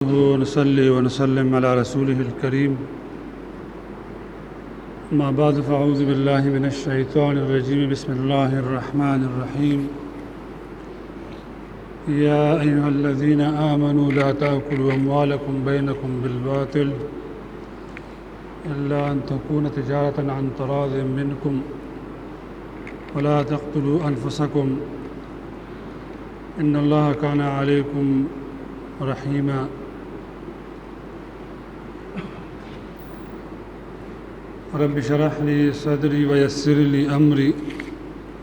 ونصلي ونسلم على رسوله الكريم. ما بعد فأعوذ بالله من الشيطان الرجيم. بسم الله الرحمن الرحيم. يا أيها الذين آمنوا لا تأكلوا أموالكم بينكم بالباطل إلا أن تكون تجارة عن تراض منكم ولا تقتلوا أنفسكم إن الله كان عليكم رحيما. رب اشرح لي صدري ويسر لي أمري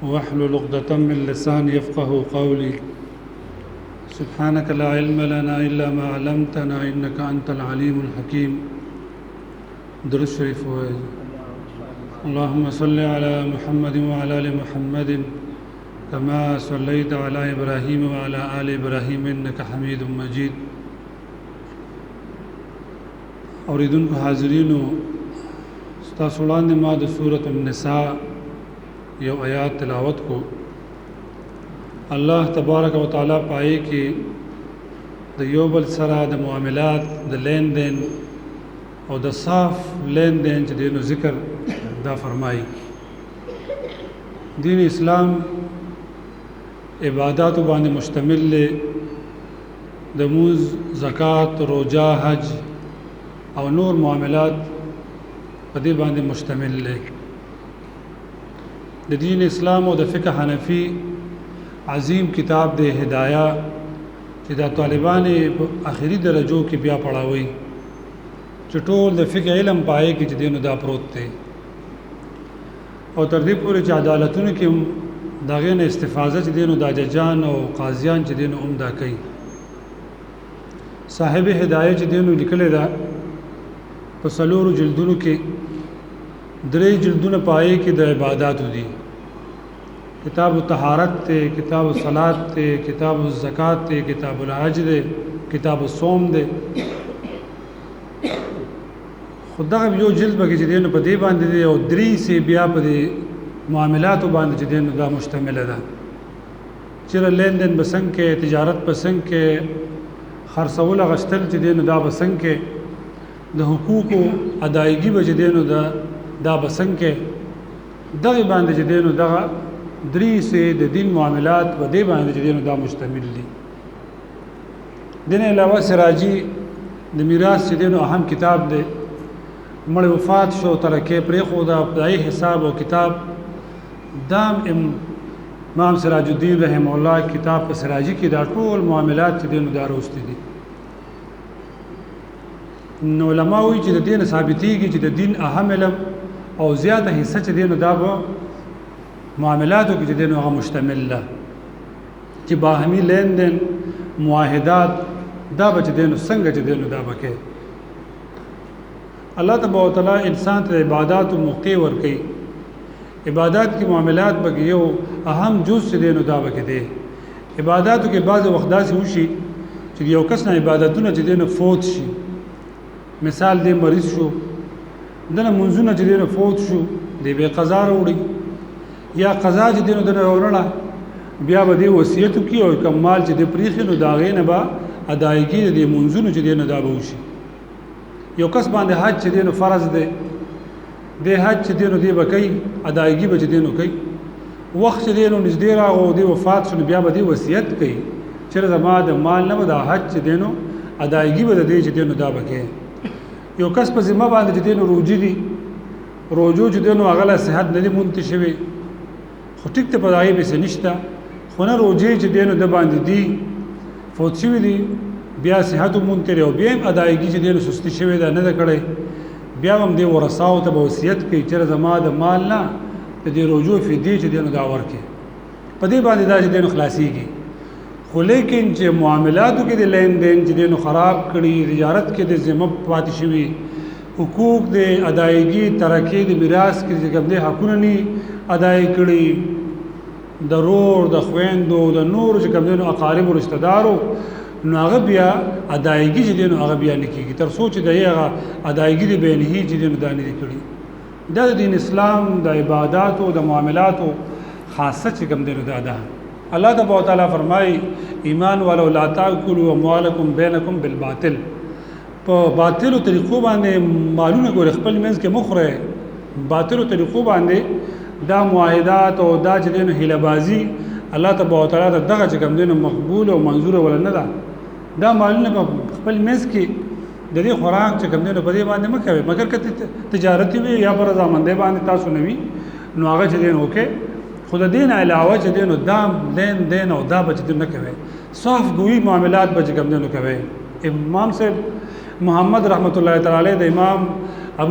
واحلل عقدة من لساني يفقهوا قولي. سبحانك لا علم لنا إلا ما علمتنا إنك أنت العليم الحكيم. درود شریف وایي. اللهم صل على محمد وعلى آل محمد كما صليت على إبراهيم وعلى آل إبراهيم إنك حميد مجيد. اوریدونکو حاضرینو، ستاسو وړاندې ما د سورة النساء یو آیات تلاوت کو. الله تبارک و تعالی پای کې د یو بل سره د معاملات د لین دین او د صاف لین دین چې دینو ذکر دا فرمایي. دین اسلام عبادات باندې مشتمل دی. د موز، زکات، روجا، حج او نور معاملات په دې باندې مشتمل دی. د دین اسلام او د فقه حنفی عظیم کتاب د هدایه چې دا طالبان په آخري درجو کې بیا پڑھاوي، چې ټول د فقه علم پای کې چې دینو دا پروت دی او تر دې پورې چې عدالتونو کې داغه نه استفاده چې دینو د ججان او قاضیان چې دینو عمدا کوي. صاحب هدایه چې دینو لیکل دا په څلورو جلدونو کې 3 جلدونه پای کې د عبادت دي. کتاب الطهارت ته، کتاب الصلات ته، کتاب الزکات ته، کتاب الحج ته، کتاب الصوم ته. خدای یو جلد به چې دینو په دې باندې دی او 3 سي بیا په دې معاملاتو باندې چې دینو دا مشتمل ده. چیرې لین دین بسنګ کې، تجارت بسنګ کې، خرڅول غشتل چې دینو دا بسنګ کې، د حقوقو ادایګي به چې دینو دا بسنګ کې، دغه باندې چې دینو دغه 3 سي د دین معاملات په دې باندې چې دینو دا مشتمل دي. دین علاوه سراجی د میراث چې دینو اهم کتاب دی. مړ وفات شو، ترکه پرې خو دا ابتدایي حساب او کتاب دام امام سراج الدین رحم الله کتاب په سراجی کې دا ټول معاملات چې دینو دا راوستي دي. نو علماء وایي چې د دین ثابتېږي چې د دین اهم علم او زیاته حصہ چې دینو دا به معاملاتو کې چې دینو هغه مشتمل ده، چې باهمي لین دین معاهدات دا به چې دینو څنګه چې دینو دا بکې. الله تبارک وتعالی انسان ته عبادت او موقع ورکړي. عبادت کې معاملات به یو اهم جز چې دینو دا بکې دي. عبادتو کې بعض وخت داسې وشي چې یو کس نه عبادتونه چې دینو فوت شي. مثال دې مریض شو، دنه منځونه چې دینو فوت شو، دې به قضا وروړي، یا قضا چې دینو دنه وروړه بیا به دې وصیت کوي او کمال چې دې پریخي نو دا غې نه به ادایګي دې منځونه چې دینو دا به وشي. یو کس باندې حج چې دینو فرض دی، د حج چې دینو دی به کوي، ادایګي به چې دینو کوي. وخت چې دینو نږدې راغو، دی وفات شو، بیا به دی وصیت کوي چې زما د مال نه به د حج چې دینو ادایګي به د دې چې دینو دا به کوي. یو کس په ذمه باندې چې دینو روجي دي، روجو چې دینو هغه له صحت نه دی منتشوي، خو ټیک ته په دای به نشته، خو نه روجي چې دینو د باندې دی فوت شوی دی، بیا صحت مونتره او بیا ادایګي چې دینو سستی شوی دا نه ده کړی، بیا هم دې ورثاو ته وصیت کوي چې زما د مال نه د دې رجوع فدیه چې دینو دا ورکړي. په دې باندې دا چې دینو خلاصيږي. خو لیکن چې معاملاتو کې د لین دین چې دینو خراب کړي، تجارت کې د ذمه پاتې شوی، حقوق د ادایګي، ترکه د میراث کې چې کوم دي حقونه ني ادای کړي، د رور، د خويندو، د نور چې کوم دي اقارب او رشتہ دارو، نو هغه بیا ادایګي چې دینو هغه بیا نکېږي تر سوچ د هغه ادایګي دی به نه چې دینو دانه کړي. دا د دین اسلام د عبادت او د معاملاتو خاصه چې کوم دینو دا ده. الله تبارک وتعالى فرمای ایمان ولو لا تاكلوا اموالکم بینکم بالباطل په باطلو طریقو باندې مالونه ګور خپل منځ کې مخره باطلو طریقو باندې دا معاهدات او دا چې دین هیله بازی الله تبارک وتعالى دغه چې کوم دین مقبول او منظور ول نه ده دا مالونه په خپل منځ کې د دې خوراک چې کوم دین په دې باندې مکوي مګر کته تجارت وي یا پر ځامنده باندې تاسو نوي نو هغه چې دین اوکې خود دین علاوه چې دین دام دین او دا بچ دین نه کوي صاف ګوي معاملات بچ کوم دین کوي امام سے محمد رحمت الله تعالی د امام